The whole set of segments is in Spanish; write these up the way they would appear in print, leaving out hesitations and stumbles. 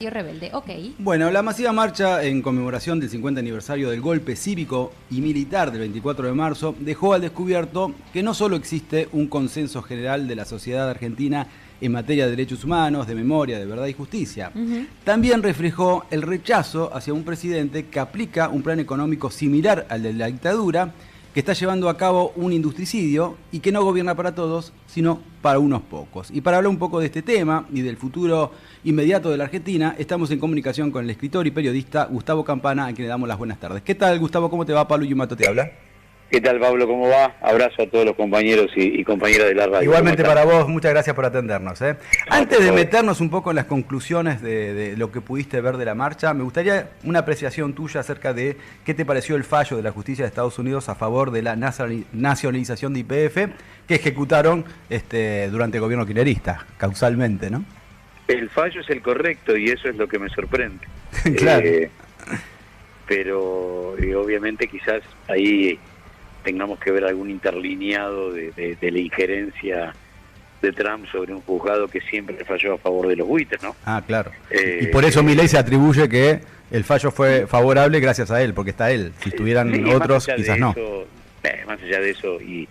Y rebelde, ok. Bueno, la masiva marcha en conmemoración del 50 aniversario del golpe cívico y militar del 24 de marzo dejó al descubierto que no solo existe un consenso general de la sociedad argentina en materia de derechos humanos, de memoria, de verdad y justicia, también reflejó el rechazo hacia un presidente que aplica un plan económico similar al de la dictadura, que está llevando a cabo un industricidio y que no gobierna para todos, sino para unos pocos. Y para hablar un poco de este tema y del futuro inmediato de la Argentina, estamos en comunicación con el escritor y periodista Gustavo Campana, a quien le damos las buenas tardes. ¿Qué tal, Gustavo? ¿Cómo te va? Pablo Yumato te habla. ¿Qué tal, Pablo? ¿Cómo va? Abrazo a todos los compañeros y compañeras de la radio. Igualmente para vos, muchas gracias por atendernos. Antes de meternos un poco en las conclusiones de lo que pudiste ver de la marcha, me gustaría una apreciación tuya acerca de qué te pareció el fallo de la justicia de Estados Unidos a favor de la nacionalización de YPF que ejecutaron durante el gobierno kirchnerista, causalmente, ¿no? El fallo es el correcto y eso es lo que me sorprende. Claro. Pero obviamente quizás ahí tengamos que ver algún interlineado de la injerencia de Trump sobre un juzgado que siempre falló a favor de los buitres, ¿no? Ah, claro. Y por eso Milei se atribuye que el fallo fue favorable gracias a él, porque está él. Si estuvieran otros, quizás no. Más allá de eso y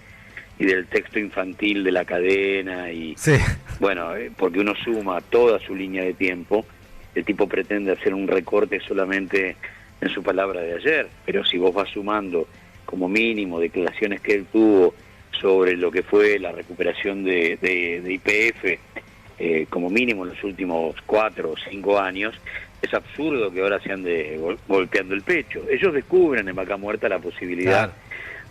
del texto infantil de la cadena y sí. Bueno, porque uno suma toda su línea de tiempo, el tipo pretende hacer un recorte solamente en su palabra de ayer, pero si vos vas sumando como mínimo declaraciones que él tuvo sobre lo que fue la recuperación de YPF, como mínimo en los últimos 4 o 5 años, es absurdo que ahora se ande golpeando el pecho. Ellos descubren en Vaca Muerta la posibilidad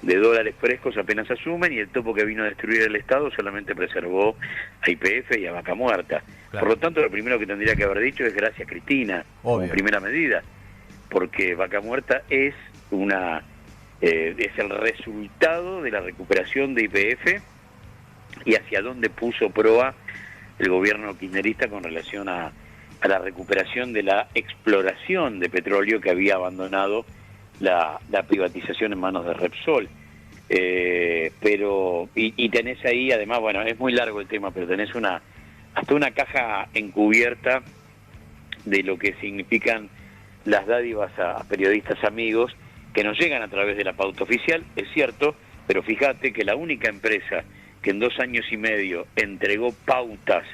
de dólares frescos apenas asumen, y el topo que vino a destruir el Estado solamente preservó a YPF y a Vaca Muerta. Por lo tanto, lo primero que tendría que haber dicho es gracias, Cristina, como primera medida, porque Vaca Muerta es el resultado de la recuperación de YPF y hacia dónde puso proa el gobierno kirchnerista con relación a la recuperación de la exploración de petróleo que había abandonado la privatización en manos de Repsol. Pero tenés ahí, además, bueno, es muy largo el tema, pero tenés hasta una caja encubierta de lo que significan las dádivas a periodistas amigos que nos llegan a través de la pauta oficial, es cierto, pero fíjate que la única empresa que en 2 años y medio entregó pautas,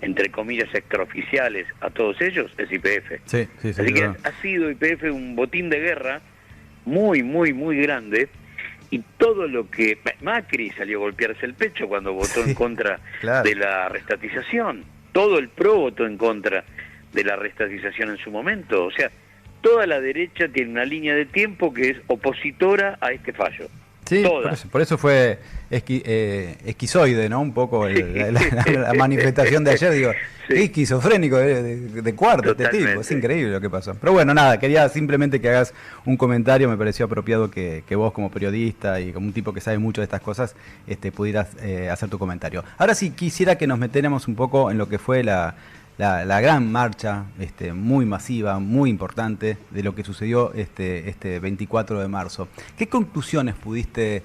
entre comillas, extraoficiales a todos ellos, es YPF. Sí, así que ha sido YPF un botín de guerra muy, muy, muy grande, y todo lo que... Macri salió a golpearse el pecho cuando votó en contra de la restatización, todo el PRO votó en contra de la restatización en su momento, o sea, toda la derecha tiene una línea de tiempo que es opositora a este fallo. Sí, por eso fue esquizoide, ¿no? Un poco la manifestación de ayer, digo, qué esquizofrénico de cuarto este tipo, es increíble lo que pasó. Pero bueno, nada, quería simplemente que hagas un comentario, me pareció apropiado que vos como periodista y como un tipo que sabe mucho de estas cosas, pudieras hacer tu comentario. Ahora sí, quisiera que nos metiéramos un poco en lo que fue la gran marcha, muy masiva, muy importante, de lo que sucedió este 24 de marzo. ¿Qué conclusiones pudiste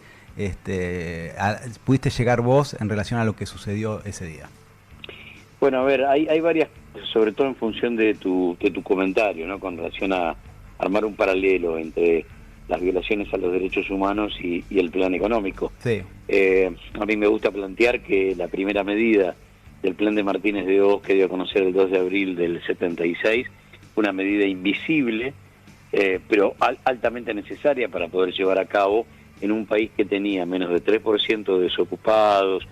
llegar vos en relación a lo que sucedió ese día? Bueno, a ver, hay varias, sobre todo en función de tu comentario, ¿no? Con relación a armar un paralelo entre las violaciones a los derechos humanos y el plan económico. Sí. A mí me gusta plantear que la primera medida del plan de Martínez de Oz, que dio a conocer el 2 de abril del 76, una medida invisible, pero altamente necesaria para poder llevar a cabo en un país que tenía menos de 3% de desocupados,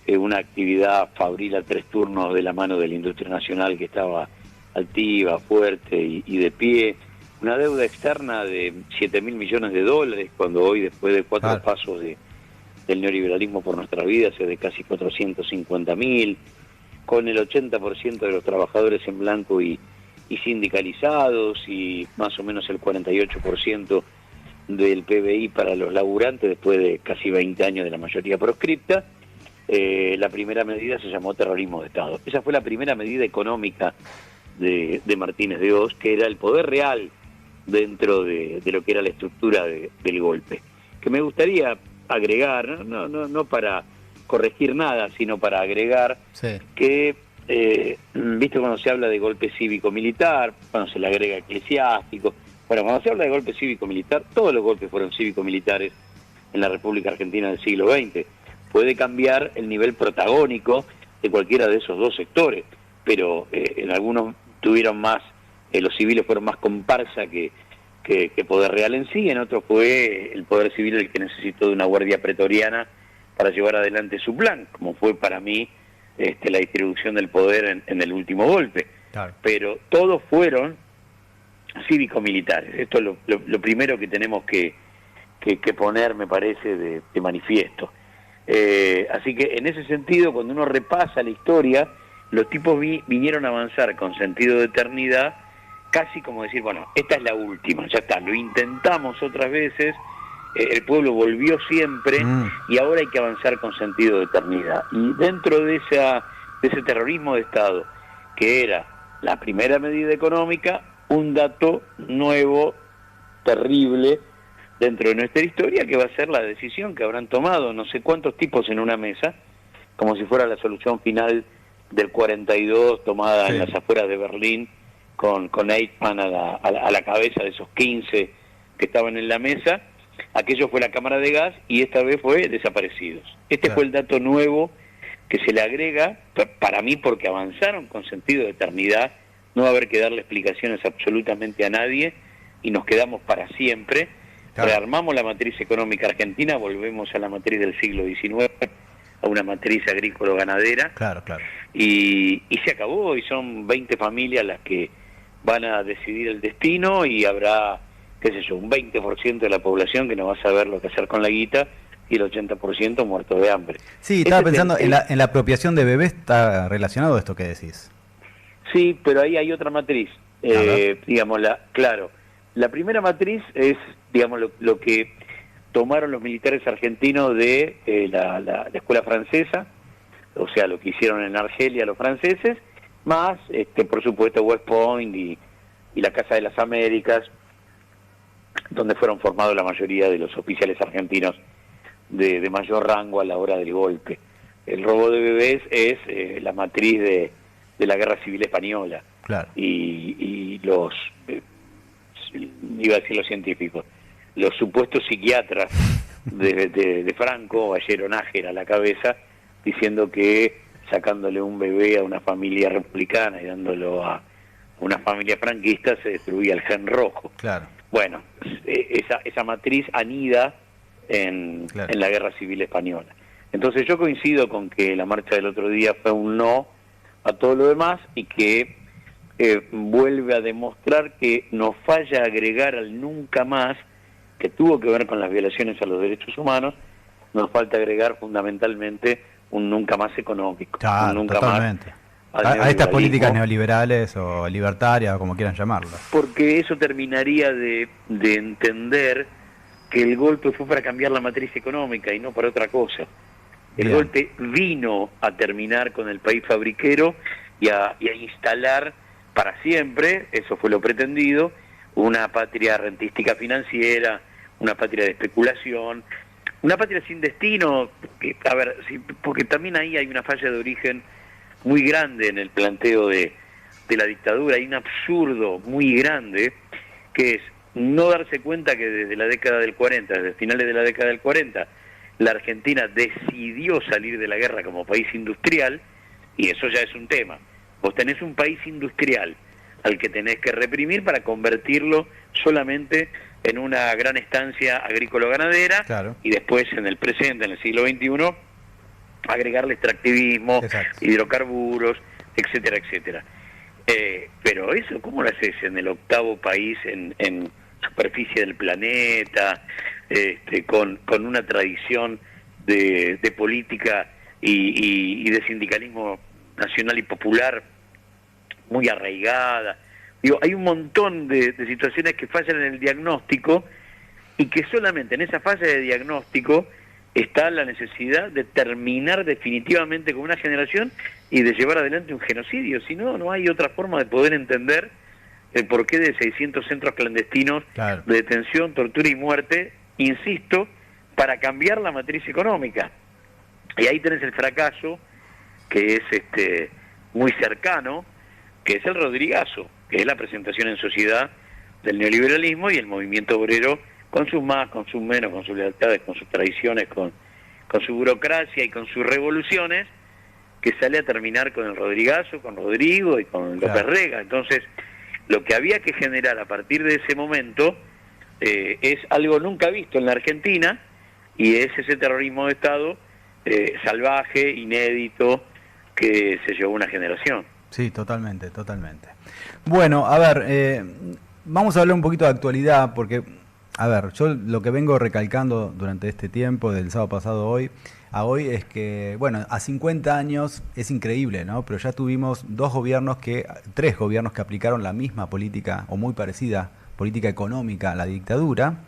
una actividad fabril a 3 turnos de la mano de la industria nacional que estaba altiva, fuerte y de pie, una deuda externa de 7.000 millones de dólares, cuando hoy, después de 4 pasos del neoliberalismo por nuestra vida, se de casi 450.000, con el 80% de los trabajadores en blanco y sindicalizados, y más o menos el 48% del PBI para los laburantes después de casi 20 años de la mayoría proscripta. La primera medida se llamó terrorismo de Estado. Esa fue la primera medida económica de Martínez de Oz, que era el poder real dentro de lo que era la estructura del golpe. Que me gustaría agregar, no para corregir nada, sino para agregar que viste cuando se habla de golpe cívico-militar, cuando se le agrega eclesiástico, bueno, cuando se habla de golpe cívico-militar, todos los golpes fueron cívico-militares en la República Argentina del siglo XX. Puede cambiar el nivel protagónico de cualquiera de esos dos sectores, pero en algunos tuvieron más, los civiles fueron más comparsa que poder real en sí, en otros fue el poder civil el que necesitó de una guardia pretoriana para llevar adelante su plan, como fue para mí la distribución del poder en el último golpe. Claro. Pero todos fueron cívico-militares. Esto es lo primero que tenemos que poner, me parece, de manifiesto. Así que en ese sentido, cuando uno repasa la historia, los tipos vinieron a avanzar con sentido de eternidad, casi como decir, bueno, esta es la última, ya está, lo intentamos otras veces, el pueblo volvió siempre y ahora hay que avanzar con sentido de eternidad. Y dentro de ese terrorismo de Estado, que era la primera medida económica, un dato nuevo, terrible, dentro de nuestra historia, que va a ser la decisión que habrán tomado no sé cuántos tipos en una mesa, como si fuera la solución final del 42 tomada en las afueras de Berlín, con Eichmann a la cabeza de esos 15 que estaban en la mesa. Aquello fue la cámara de gas y esta vez fue desaparecidos. Fue el dato nuevo que se le agrega, para mí, porque avanzaron con sentido de eternidad. No va a haber que darle explicaciones absolutamente a nadie y nos quedamos para siempre. Rearmamos la matriz económica argentina, volvemos a la matriz del siglo XIX, a una matriz agrícola-ganadera. Y se acabó, y son 20 familias las que van a decidir el destino, y habrá, qué sé yo, un 20% de la población que no va a saber lo que hacer con la guita, y el 80% muerto de hambre. Sí, estaba pensando, en la apropiación de bebés está relacionado esto que decís. Sí, pero ahí hay otra matriz. Digamos, la primera matriz es, digamos, lo que tomaron los militares argentinos de la escuela francesa, o sea, lo que hicieron en Argelia los franceses, más, por supuesto, West Point y la Casa de las Américas, donde fueron formados la mayoría de los oficiales argentinos de mayor rango a la hora del golpe. El robo de bebés es la matriz de la Guerra Civil Española. Y los, iba a decir los científicos, los supuestos psiquiatras de Franco Ballero Nájera a la cabeza, diciendo que sacándole un bebé a una familia republicana y dándolo a una familia franquista se destruía el gen rojo. Bueno, esa matriz anida en la Guerra Civil Española. Entonces yo coincido con que la marcha del otro día fue un no a todo lo demás, y que vuelve a demostrar que nos falla agregar al nunca más, que tuvo que ver con las violaciones a los derechos humanos. Nos falta agregar fundamentalmente un nunca más económico. Un nunca totalmente. Más a estas políticas neoliberales o libertarias, o como quieran llamarlas. Porque eso terminaría de entender que el golpe fue para cambiar la matriz económica y no para otra cosa. El golpe vino a terminar con el país fabriquero y a instalar para siempre, eso fue lo pretendido, una patria rentística financiera, una patria de especulación, una patria sin destino, porque también ahí hay una falla de origen muy grande en el planteo de la dictadura. Hay un absurdo muy grande, que es no darse cuenta que desde la década del 40, desde finales de la década del 40, la Argentina decidió salir de la guerra como país industrial, y eso ya es un tema. Vos tenés un país industrial al que tenés que reprimir para convertirlo solamente en una gran estancia agrícola-ganadera, y después, en el presente, en el siglo XXI, agregarle extractivismo, hidrocarburos, etcétera, etcétera. Pero eso, ¿cómo lo haces en el octavo país en superficie del planeta, con una tradición de política y de sindicalismo nacional y popular muy arraigada? Digo, hay un montón de situaciones que fallan en el diagnóstico, y que solamente en esa fase de diagnóstico está la necesidad de terminar definitivamente con una generación y de llevar adelante un genocidio. Si no, no hay otra forma de poder entender el porqué de 600 centros clandestinos de detención, tortura y muerte, insisto, para cambiar la matriz económica. Y ahí tenés el fracaso, que es muy cercano, que es el Rodrigazo, que es la presentación en sociedad del neoliberalismo y el movimiento obrero, con sus más, con sus menos, con sus lealtades, con sus tradiciones, con su burocracia y con sus revoluciones, que sale a terminar con el Rodrigazo, con Rodrigo y con López Rega. Entonces, lo que había que generar a partir de ese momento es algo nunca visto en la Argentina, y es ese terrorismo de Estado salvaje, inédito, que se llevó una generación. Sí, totalmente, totalmente. Bueno, a ver, vamos a hablar un poquito de actualidad, porque, a ver, yo lo que vengo recalcando durante este tiempo, del sábado pasado a hoy, es que, bueno, a 50 años es increíble, ¿no? Pero ya tuvimos tres gobiernos que aplicaron la misma política, o muy parecida, política económica a la dictadura.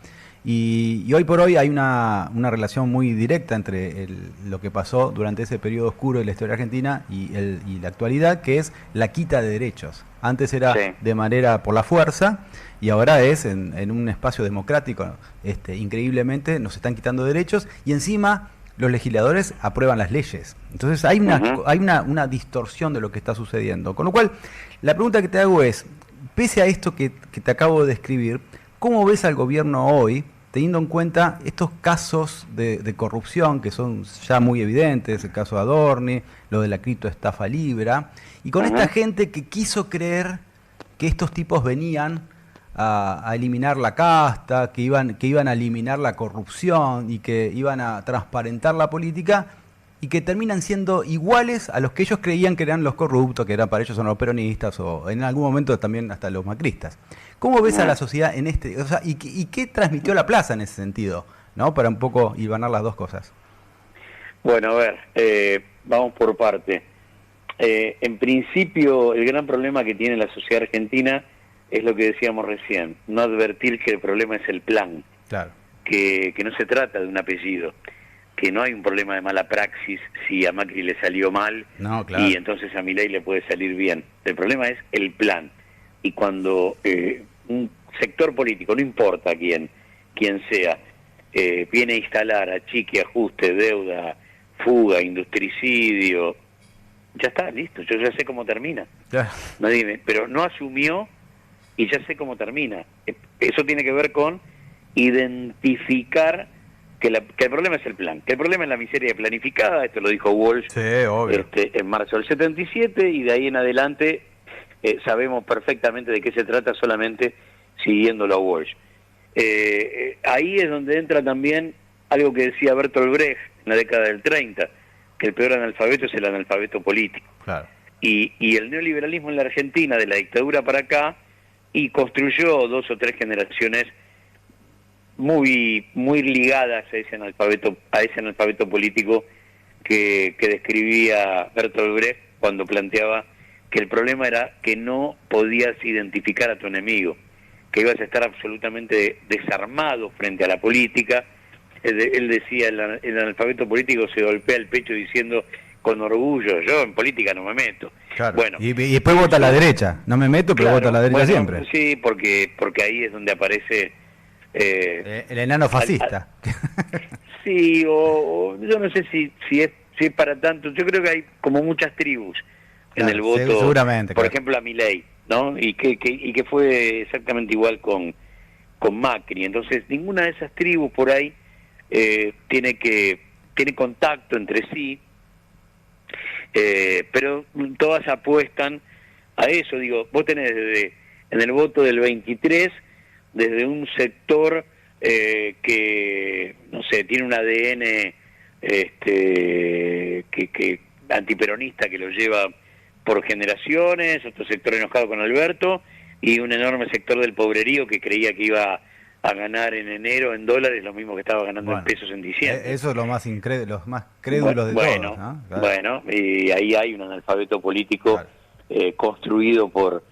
Y hoy por hoy hay una relación muy directa entre lo que pasó durante ese periodo oscuro de la historia argentina y la actualidad, que es la quita de derechos. Antes era de manera por la fuerza y ahora es en un espacio democrático. Increíblemente nos están quitando derechos y encima los legisladores aprueban las leyes. Entonces hay una distorsión de lo que está sucediendo. Con lo cual, la pregunta que te hago es, pese a esto que te acabo de describir, ¿cómo ves al gobierno hoy, teniendo en cuenta estos casos de corrupción que son ya muy evidentes, el caso de Adorni, lo de la criptoestafa Libra, y con esta gente que quiso creer que estos tipos venían a eliminar la casta, que iban a eliminar la corrupción y que iban a transparentar la política, y que terminan siendo iguales a los que ellos creían que eran los corruptos, que eran para ellos son los peronistas o en algún momento también hasta los macristas? ¿Cómo ves a la sociedad en o sea, y qué transmitió la plaza en ese sentido, ¿no? Para un poco hilvanar las dos cosas. Bueno, a ver, vamos por parte. En principio, el gran problema que tiene la sociedad argentina es lo que decíamos recién, no advertir que el problema es el plan, claro, que no se trata de un apellido, que no hay un problema de mala praxis si a Macri le salió mal, no, claro, y entonces a Milei le puede salir bien. El problema es el plan. Y cuando un sector político, no importa quién sea, viene a instalar achique, ajuste, deuda, fuga, industricidio, ya está, listo, yo ya sé cómo termina. claro. Pero no asumió y ya sé cómo termina. Eso tiene que ver con identificar que el problema es el plan, que el problema es la miseria planificada. Esto lo dijo Walsh, sí, obvio, en marzo del 77, y de ahí en adelante sabemos perfectamente de qué se trata solamente siguiéndolo a Walsh. Ahí es donde entra también algo que decía Bertolt Brecht en la década del 30, que el peor analfabeto es el analfabeto político. claro. Y el neoliberalismo en la Argentina, de la dictadura para acá, y construyó 2 o 3 generaciones muy ligadas a ese analfabeto político que describía Bertolt Brecht cuando planteaba que el problema era que no podías identificar a tu enemigo, que ibas a estar absolutamente desarmado frente a la política. Él decía, el analfabeto político se golpea el pecho diciendo con orgullo, yo en política no me meto. Claro. Bueno, y después vota a la derecha, no me meto, pero vota a la derecha siempre. Sí, porque ahí es donde aparece el enano fascista. Sí, o yo no sé si es para tanto. Yo creo que hay como muchas tribus en el voto, seguramente, por ejemplo a Milei, ¿no? Y que fue exactamente igual con Macri. Entonces ninguna de esas tribus por ahí tiene contacto entre sí, pero todas apuestan a eso. Digo, vos tenés en el voto del 23 desde un sector que, no sé, tiene un ADN que antiperonista, que lo lleva por generaciones, otro sector enojado con Alberto, y un enorme sector del pobrerío que creía que iba a ganar en enero en dólares lo mismo que estaba ganando en pesos en diciembre. Eso es lo más los más crédulos de todos, ¿no? Claro. Bueno, y ahí hay un analfabeto político, claro, construido por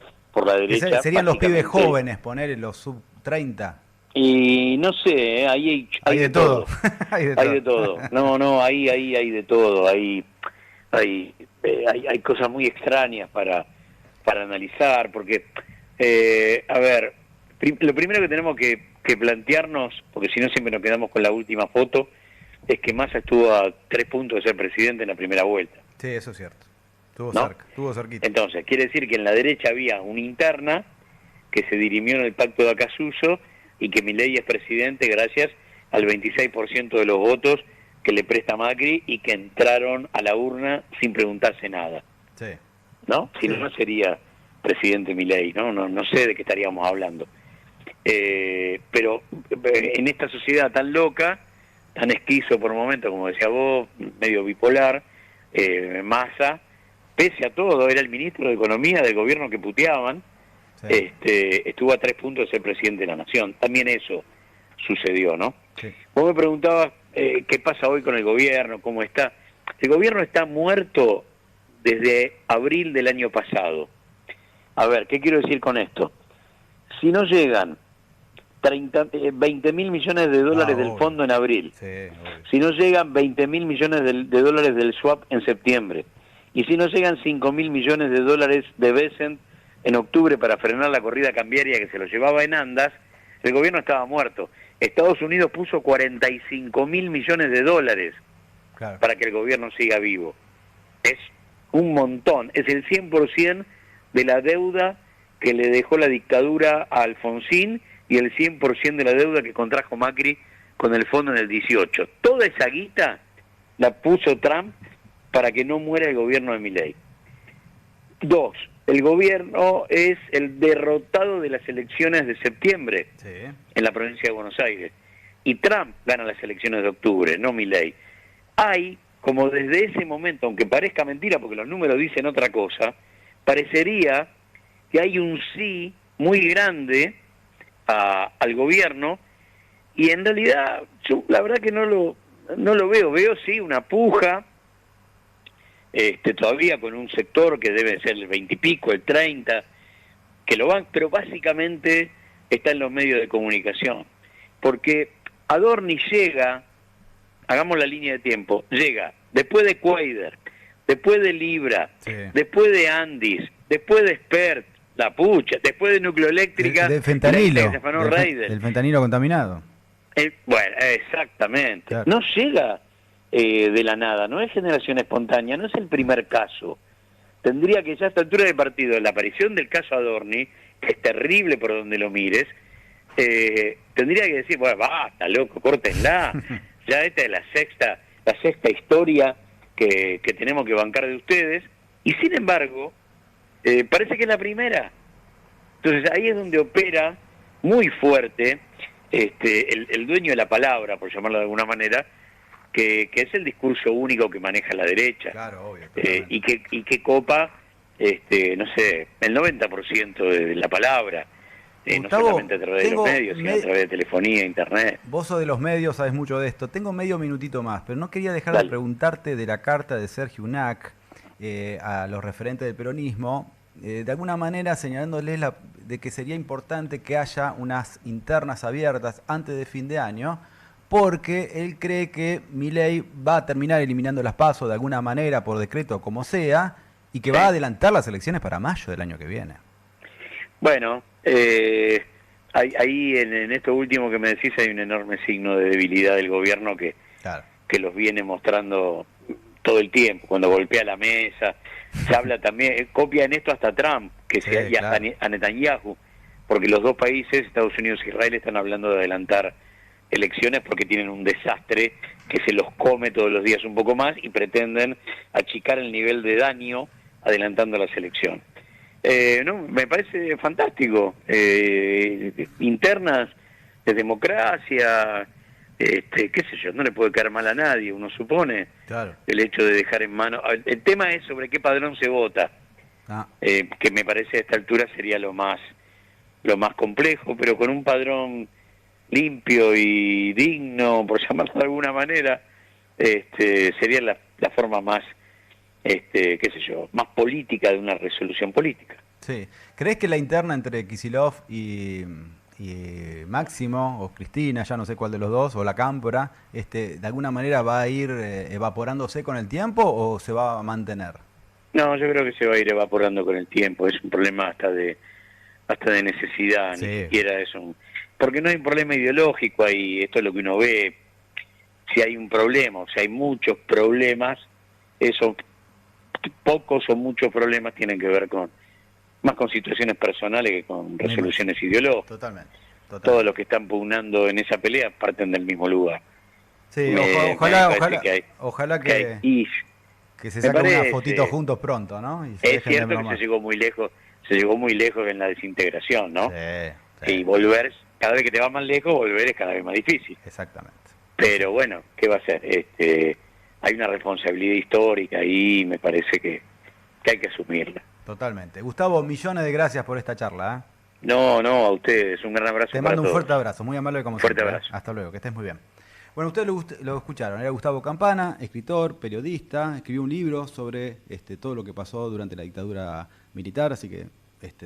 la derecha. Serían los pibes jóvenes, poner los sub 30. Y no sé, ahí hay de todo. Hay de todo. No, ahí hay de todo. Hay cosas muy extrañas para analizar, porque, a ver, lo primero que tenemos que plantearnos, porque si no siempre nos quedamos con la última foto, es que Massa estuvo a 3 puntos de ser presidente en la primera vuelta. Sí, eso es cierto. ¿no? Estuvo cerquita. Entonces, quiere decir que en la derecha había una interna que se dirimió en el pacto de Acasuso y que Milei es presidente gracias al 26% de los votos que le presta Macri y que entraron a la urna sin preguntarse nada. Sí. ¿No? Si no, no sería presidente Milei, ¿no? No sé de qué estaríamos hablando. Pero en esta sociedad tan loca, tan esquizo por momentos, como decía vos, medio bipolar, Massa, pese a todo, era el ministro de Economía del gobierno que puteaban, Sí. estuvo a 3 puntos de ser presidente de la Nación. También eso sucedió, ¿no? Sí. Vos me preguntabas qué pasa hoy con el gobierno, cómo está. El gobierno está muerto desde abril del año pasado. A ver, ¿qué quiero decir con esto? Si no llegan 20 mil millones de dólares del obvio. fondo en abril, Sí, obvio. si no llegan 20 mil millones de dólares del swap en septiembre, y si no llegan 5 mil millones de dólares de Bessent en octubre para frenar la corrida cambiaria que se lo llevaba en andas, el gobierno estaba muerto. Estados Unidos puso 45 mil millones de dólares Claro. para que el gobierno siga vivo. Es un montón, es el 100% de la deuda que le dejó la dictadura a Alfonsín y el 100% de la deuda que contrajo Macri con el fondo en el 18. Toda esa guita la puso Trump para que no muera el gobierno de Milei. 2. El gobierno es el derrotado de las elecciones de septiembre Sí. en la provincia de Buenos Aires. Y Trump gana las elecciones de octubre, no Milei. Hay, como desde ese momento, aunque parezca mentira porque los números dicen otra cosa, parecería que hay un sí muy grande al gobierno, y en realidad yo la verdad que no lo veo sí una puja, todavía con un sector que debe ser el 20 y pico, el 30, que lo van, pero básicamente está en los medios de comunicación, porque Adorni llega, hagamos la línea de tiempo, llega después de Cuader, después de Libra, Sí. después de Andis, después de Spert, la pucha, después de Nucleoeléctrica, De fentanilo. la que se afanó Raider. Del fentanilo contaminado. Bueno, exactamente. Claro. No llega de la nada, no es generación espontánea, no es el primer caso. Tendría que ya a esta altura del partido, la aparición del caso Adorni, que es terrible por donde lo mires, tendría que decir, bueno, basta, loco, córtenla. Ya esta es la sexta historia que tenemos que bancar de ustedes, y sin embargo, parece que es la primera. Entonces ahí es donde opera muy fuerte el dueño de la palabra, por llamarlo de alguna manera, que es el discurso único que maneja la derecha. Claro, obvio. Y que copa, no sé, el 90% de la palabra, no Gustavo, solamente a través de los medios, sino a través de telefonía, internet. Vos sos de los medios, sabes mucho de esto. Tengo medio minutito más, pero no quería dejar Dale. de preguntarte de la carta de Sergio Unac a los referentes del peronismo, de alguna manera señalándoles de que sería importante que haya unas internas abiertas antes de fin de año, porque él cree que Milei va a terminar eliminando las PASO de alguna manera, por decreto, como sea, y que va a adelantar las elecciones para mayo del año que viene. Bueno, ahí en esto último que me decís hay un enorme signo de debilidad del gobierno que los viene mostrando todo el tiempo, cuando golpea la mesa. Se habla también, copia en esto hasta Trump, y hasta a Netanyahu, porque los dos países, Estados Unidos e Israel, están hablando de adelantar elecciones porque tienen un desastre que se los come todos los días un poco más y pretenden achicar el nivel de daño adelantando las elecciones. No, me parece fantástico. Internas de democracia, qué sé yo, no le puede caer mal a nadie, uno supone. Claro. El hecho de dejar en mano. El tema es sobre qué padrón se vota, que me parece a esta altura sería lo más complejo, pero con un padrón limpio y digno, por llamarlo de alguna manera, sería la forma más, qué sé yo, más política de una resolución política. Sí. ¿Crees que la interna entre Kicillof y Máximo o Cristina, ya no sé cuál de los dos, o la Cámpora, de alguna manera va a ir evaporándose con el tiempo o se va a mantener? No, yo creo que se va a ir evaporando con el tiempo. Es un problema hasta de necesidad, Sí. Ni siquiera es porque no hay un problema ideológico ahí. Esto es lo que uno ve. Si hay un problema, o sea, hay muchos problemas, eso pocos o muchos problemas tienen que ver más con situaciones personales que con resoluciones ideológicas. Totalmente. Todos los que están pugnando en esa pelea parten del mismo lugar. Sí, ojalá que se saquen una fotito juntos pronto, ¿no? Y es cierto que se llegó muy lejos en la desintegración, ¿no? Sí. Y volver, cada vez que te vas más lejos, volver es cada vez más difícil. Exactamente. Pero bueno, ¿qué va a ser? Hay una responsabilidad histórica y me parece que hay que asumirla. Totalmente. Gustavo, millones de gracias por esta charla. No, a ustedes, un gran abrazo. Te mando un fuerte abrazo, muy amable como siempre. Fuerte abrazo. Hasta luego, que estés muy bien. Bueno, ustedes lo escucharon, era Gustavo Campana, escritor, periodista, escribió un libro sobre todo lo que pasó durante la dictadura militar, así que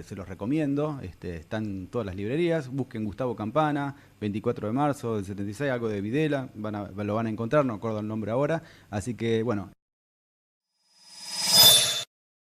se los recomiendo, están en todas las librerías, busquen Gustavo Campana, 24 de marzo del 76, algo de Videla, lo van a encontrar, no recuerdo el nombre ahora, así que bueno.